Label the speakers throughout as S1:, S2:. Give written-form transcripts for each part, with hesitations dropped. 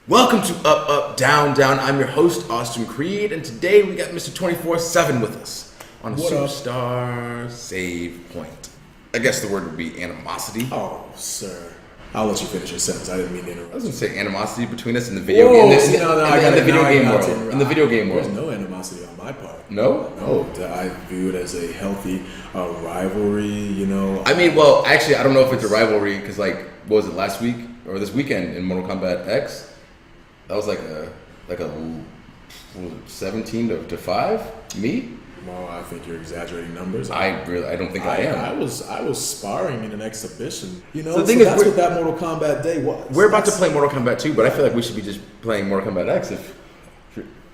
S1: Welcome to Up, Up, Down, Down. I'm your host, Austin Creed, and today we got Mr. 24/7 with us on a superstar save point. I guess the word would be animosity.
S2: Oh, sir. I'll let you finish your sentence. I didn't mean to interrupt.
S1: I was going to say animosity between us in the video game. In the video game world.
S2: There's no animosity on my part.
S1: No?
S2: No. I view it as a healthy rivalry, you know.
S1: I mean, well, actually, I don't know if it's a rivalry because, like, what was it, last week or this weekend in Mortal Kombat X? That was like a what was it, 17 to 5? Me?
S2: Well, I think you're exaggerating numbers.
S1: I don't think I am.
S2: I was sparring in an exhibition. You know,
S1: so the thing is,
S2: that's what that Mortal Kombat day was.
S1: We're about to play Mortal Kombat 2, but I feel like we should be just playing Mortal Kombat X.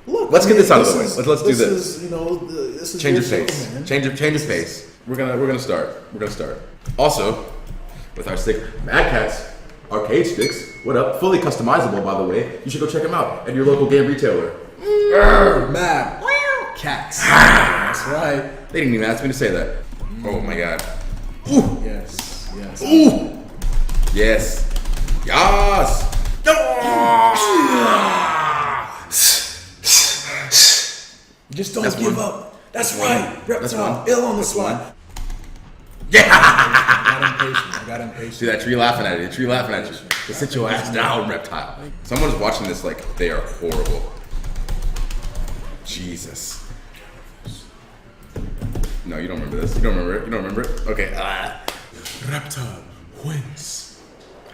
S2: Look,
S1: let's get this out of the way. Let's do this.
S2: This is
S1: change of pace. Change of pace. We're gonna start. Also, with our stick Mad Catz arcade sticks. What up? Fully customizable, by the way. You should go check them out at your local game retailer.
S2: Mad Catz. That's right.
S1: They didn't even ask me to say that. Oh my god. Ooh.
S2: Yes.
S1: Ooh. Yes.
S2: Just don't give up. That's right. Reptile. Ill on the slide.
S1: Yeah.
S2: I got impatient.
S1: See that tree laughing at you. To sit your ass down, Reptile. Someone's watching this like they are horrible. Jesus. No, you don't remember this. You don't remember it? Okay.
S2: Reptile wins.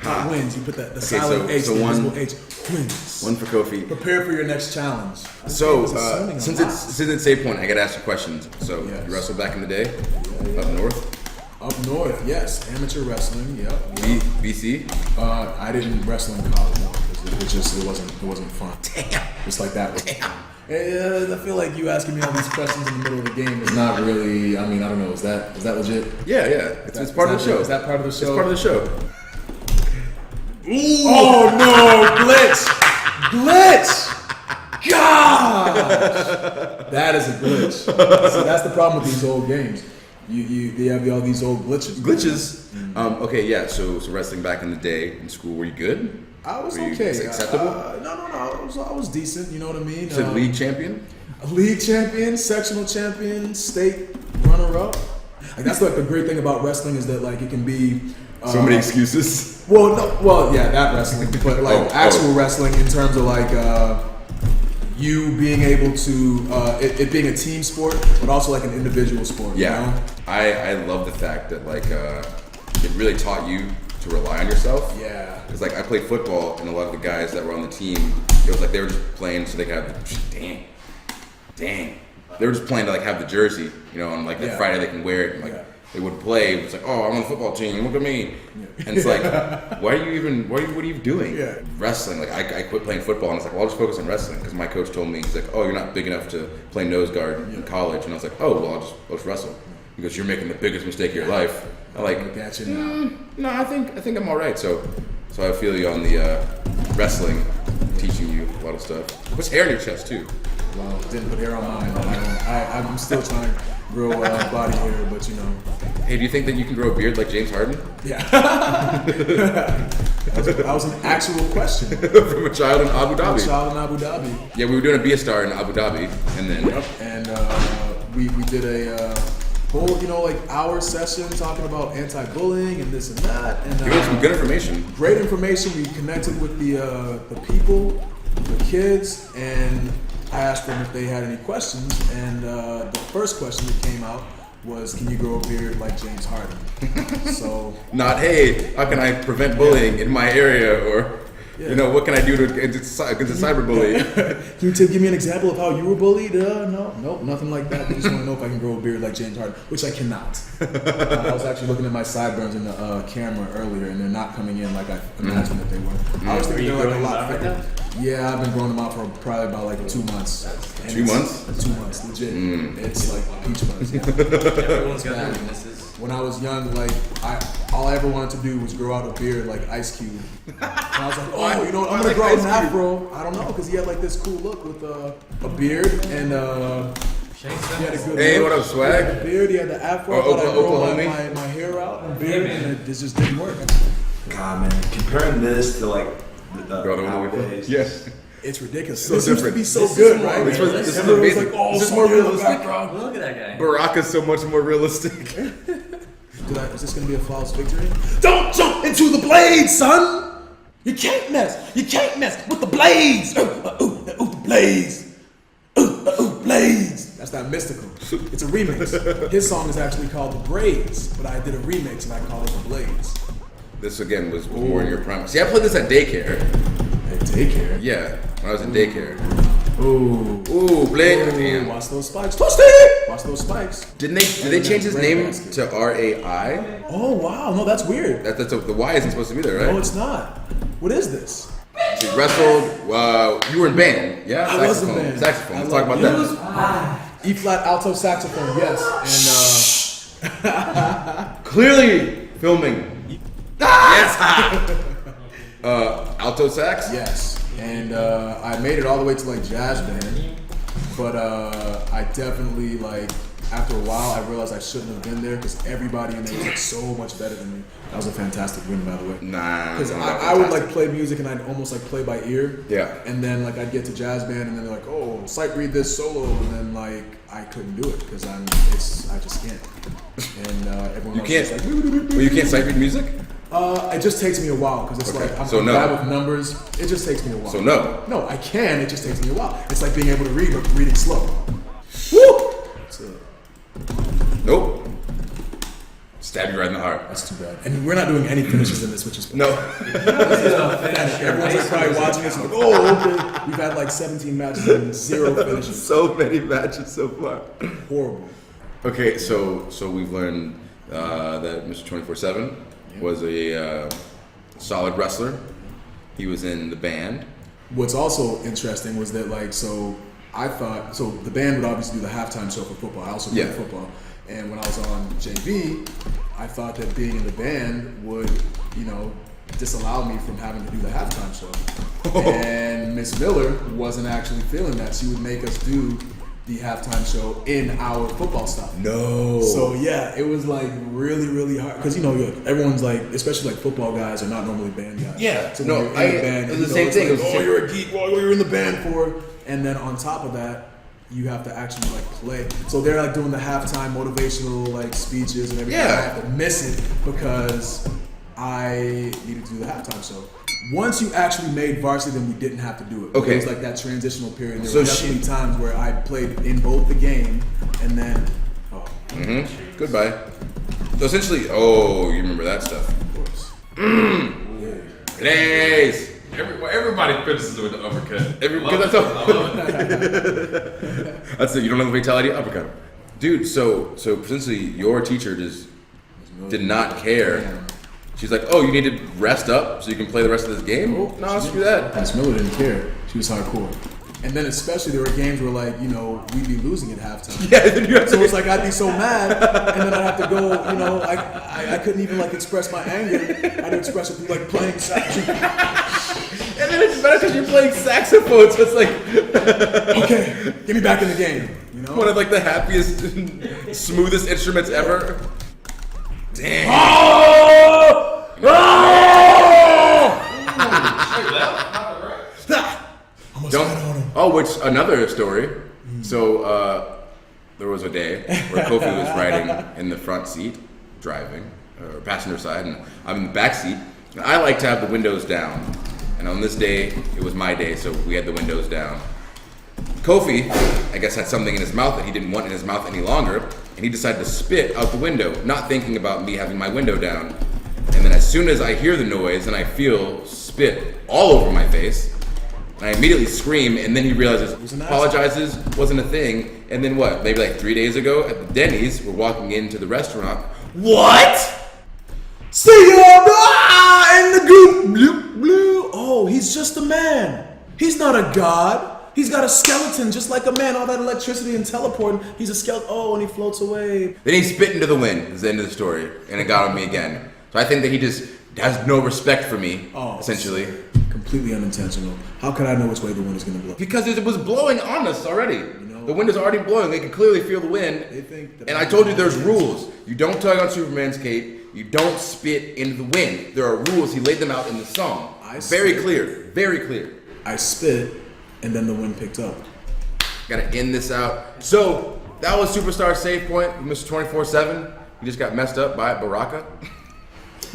S1: Ha.
S2: Wins. You put the silent H, the invisible H. Wins.
S1: One for Kofi.
S2: Prepare for your next challenge.
S1: So, since it's save point, I gotta ask you questions. So,
S2: yes.
S1: You wrestled back in the day? Yeah. Up north?
S2: Up north, yes. Amateur wrestling, yep.
S1: BC?
S2: I didn't wrestle in college, no, because it wasn't fun.
S1: Damn.
S2: Just like that.
S1: Damn.
S2: I feel like you asking me all these questions in the middle of the game is not really. I mean, I don't know. Is that legit?
S1: Yeah. It's part of the show.
S2: Is that part of the show?
S1: It's part of the show.
S2: Ooh. Oh no! Glitch! Gosh! That is a glitch. See, that's the problem with these old games. They have all these old glitches.
S1: Okay, yeah. So wrestling back in the day in school, were you good?
S2: I was okay.
S1: Acceptable?
S2: No. I was decent. You know what I mean?
S1: You said league champion?
S2: League champion, sectional champion, state runner-up. Like that's like the great thing about wrestling is that like it can be
S1: so many excuses.
S2: Well, yeah, that wrestling, but like actual wrestling in terms of like you being able to it being a team sport, but also like an individual sport.
S1: Yeah,
S2: you know?
S1: I love the fact that like it really taught you to rely on yourself.
S2: Yeah.
S1: Because like I played football, and a lot of the guys that were on the team, it was like they were just playing so they could have the dang. They were just playing to like have the jersey, you know, on like that Friday they can wear it. And, like they would play. It's like, oh, I'm on the football team. Look at me. Yeah. And it's like, what are you doing?
S2: Yeah.
S1: Wrestling. Like I quit playing football, and I was like, well, I'll just focus on wrestling because my coach told me, he's like, oh, you're not big enough to play nose guard in college, and I was like, oh, well, I'll just wrestle because you're making the biggest mistake of your life. I'm like, no, I think I'm all right. So I feel you on the wrestling, teaching you a lot of stuff. What's hair in your chest too?
S2: Well, didn't put hair on mine. I'm still trying to grow body hair, but you know.
S1: Hey, do you think that you can grow a beard like James Harden?
S2: Yeah. that was an actual question.
S1: From a child in Abu Dhabi. Yeah, we were doing a Be a Star in Abu Dhabi, and then.
S2: Yep. And we did a whole, like hour session talking about anti-bullying and this and that. And
S1: gave us some good information.
S2: Great information. We connected with the people, the kids, and I asked them if they had any questions. And the first question that came out was, can you grow a beard like James Harden? So
S1: not, hey, how can I prevent bullying in my area, or what can I do against cyberbullying?
S2: Can you give me an example of how you were bullied? Nope, nothing like that. I just want to know if I can grow a beard like James Harden, which I cannot. I was actually looking at my sideburns in the camera earlier, and they're not coming in like I imagined that they were. I was thinking they were like a lot thicker. Yeah, I've been growing them out for probably about like 2 months.
S1: 2 months?
S2: 2 months, legit. It's like peach fuzz. Yeah.
S3: Everyone's got their weaknesses.
S2: When I was young, like all I ever wanted to do was grow out a beard like Ice Cube. And I was like, oh, you know what? I'm gonna grow out an afro. I don't know, because he had like this cool look with a beard and he had a good
S1: look. What up, swag?
S2: He had the beard, he had the afro. I thought I'd grow my hair out and beard, and it just didn't work.
S3: God, man, comparing this to like nowadays.
S1: Yes.
S2: It's ridiculous.
S1: So
S2: This used to
S1: different.
S2: be so
S3: This is
S2: good,
S3: more
S2: right?
S1: This is
S2: Everyone was
S1: amazing.
S2: like, oh,
S1: This is
S2: song
S1: more
S2: in the
S1: realistic.
S2: background.
S3: Look at that guy.
S1: Baraka's so much more realistic.
S2: Is this going to be a flawless victory? Don't jump into the blades, son! You can't mess with the blades! The blades! Blades! That's not mystical. It's a remix. His song is actually called The Braids, but I did a remix and I called it The Blades.
S1: This again was more in your prime. See, I played this at daycare.
S2: At daycare?
S1: Yeah, when I was in daycare.
S2: Ooh,
S1: Blade.
S2: Ooh,
S1: Damn.
S2: watch those spikes. Toasty! Watch those spikes.
S1: Did they change his name to R-A-I?
S2: Oh, wow. No, that's weird.
S1: The Y isn't supposed to be there, right?
S2: No, it's not. What is this?
S1: He wrestled. You were in band, yeah?
S2: I was in band.
S1: Saxophone. Let's
S2: I
S1: talk about
S2: love
S1: that.
S2: E flat alto saxophone, yes. And
S1: Clearly filming. Yes. Alto sax.
S2: yes. And I made it all the way to like jazz band, but I definitely like after a while I realized I shouldn't have been there because everybody in there was like so much better than me. That was a fantastic win, by the way.
S1: Nah.
S2: Because
S1: no,
S2: I would like
S1: fantastic.
S2: play music and I'd almost like play by ear.
S1: Yeah.
S2: And then like I'd get to jazz band and then they're like, oh, sight read this solo, and then like I couldn't do it because I just can't. And everyone
S1: You
S2: else
S1: can't.
S2: was like,
S1: Well, you can't sight read music.
S2: it just takes me a while because it's
S1: Okay,
S2: like I'm
S1: so no.
S2: bad with numbers. It just takes me a while.
S1: So no.
S2: No, I can. It just takes me a while. It's like being able to read, but reading slow. Woo!
S1: Nope. Stab you right in the heart.
S2: That's too bad. And we're not doing any finishes in this, which is
S1: No.
S2: everyone's like probably watching this and like, oh, okay. We've had like 17 matches and 0 finishes.
S1: So many matches so far.
S2: Horrible.
S1: Okay, so we've learned that Mr. 24/7 was a solid wrestler. He was in the band.
S2: What's also interesting was that like I thought the band would obviously do the halftime show for football. I also played
S1: Yeah.
S2: football, and when I was on JV, I thought that being in the band would disallow me from having to do the halftime show. And Miss Miller wasn't actually feeling that. She would make us do the halftime show in our football style.
S1: No.
S2: So yeah, it was like really, really hard because everyone's like, especially like football guys are not normally band guys.
S1: Yeah.
S2: So
S1: No,
S2: when you're in the band,
S1: it was the same thing. It was the
S2: oh,
S1: same-
S2: you're a geek. Well, you're in the band for, and then on top of that, you have to actually like play. So they're like doing the halftime motivational like speeches and everything.
S1: Yeah.
S2: I have to miss it because I needed to do the halftime show. Once you actually made varsity, then we didn't have to do it.
S1: Okay.
S2: It was like that transitional period. There
S1: So
S2: were definitely times where I played in both the game and then,
S1: Goodbye. So essentially, you remember that stuff.
S2: of course.
S1: Please.
S4: Everybody finishes with the uppercut.
S1: Because that's all. That's it. You don't have the fatality uppercut, dude. So essentially, your teacher just did not care. She's like, oh, you need to rest up so you can play the rest of this game?
S2: Oh,
S1: No, screw that.
S2: Miss Miller didn't care. She was hardcore. And then especially there were games where like, we'd be losing at halftime.
S1: Yeah, then you have
S2: So
S1: to.
S2: it's like I'd be so mad, and then I'd have to go, I couldn't even like express my anger. I'd express it through like playing saxophone.
S1: And then it's better because you're playing saxophone, so it's like
S2: Okay, get me back in the game.
S1: one of like the happiest, smoothest instruments ever. Damn. Which another story. So there was a day where Kofi was riding in the front seat, driving, or passenger side, and I'm in the back seat. And I like to have the windows down. And on this day, it was my day, so we had the windows down. Kofi, I guess, had something in his mouth that he didn't want in his mouth any longer, and he decided to spit out the window, not thinking about me having my window down. And then as soon as I hear the noise and I feel spit all over my face, and I immediately scream, and then he realizes, apologizes, wasn't a thing, and then what, maybe like 3 days ago at the Denny's, we're walking into the restaurant. What?
S2: See ya, in the goop, bloop, blue. Oh, he's just a man. He's not a god. He's got a skeleton just like a man. All that electricity and teleporting. He's a skeleton. Oh, and he floats away.
S1: Then he spit into the wind, is the end of the story, and it got on me again. So I think that he just has no respect for me, essentially.
S2: Completely unintentional. How could I know which way the wind is going to blow?
S1: Because it was blowing on us already. The wind is already blowing. They can clearly feel the wind.
S2: They think that
S1: And I told you there's rules. You don't tug on Superman's cape. You don't spit into the wind. There are rules. He laid them out in the song. Very clear. Very clear.
S2: I spit, and then the wind picked up.
S1: Gotta end this out. So that was Superstar Save Point, Mr. 24/7. He just got messed up by Baraka.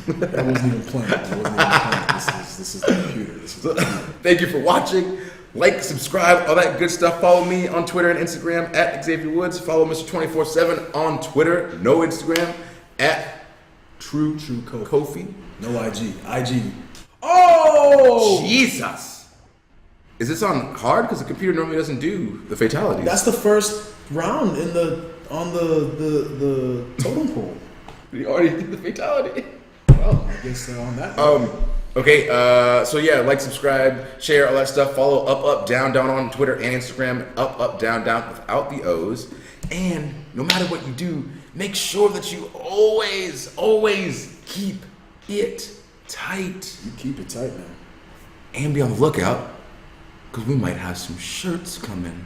S2: That wasn't even planned. This is the computer.
S1: Thank you for watching. Like, subscribe, all that good stuff. Follow me on Twitter and Instagram at Xavier Woods. Follow Mr. 24/7 on Twitter, no Instagram, at True Kofi.
S2: No IG. IG. Oh!
S1: Jesus. Is this on hard? Because the computer normally doesn't do the fatalities.
S2: That's the first round on the totem pole.
S1: We already did the fatality.
S2: Well, I guess on that.
S1: Okay, so yeah, like, subscribe, share, all that stuff. Follow UpUpDownDown on Twitter and Instagram. UpUpDownDown without the O's. And no matter what you do, make sure that you always keep it tight.
S2: You keep it tight, man.
S1: And be on the lookout, because we might have some shirts coming.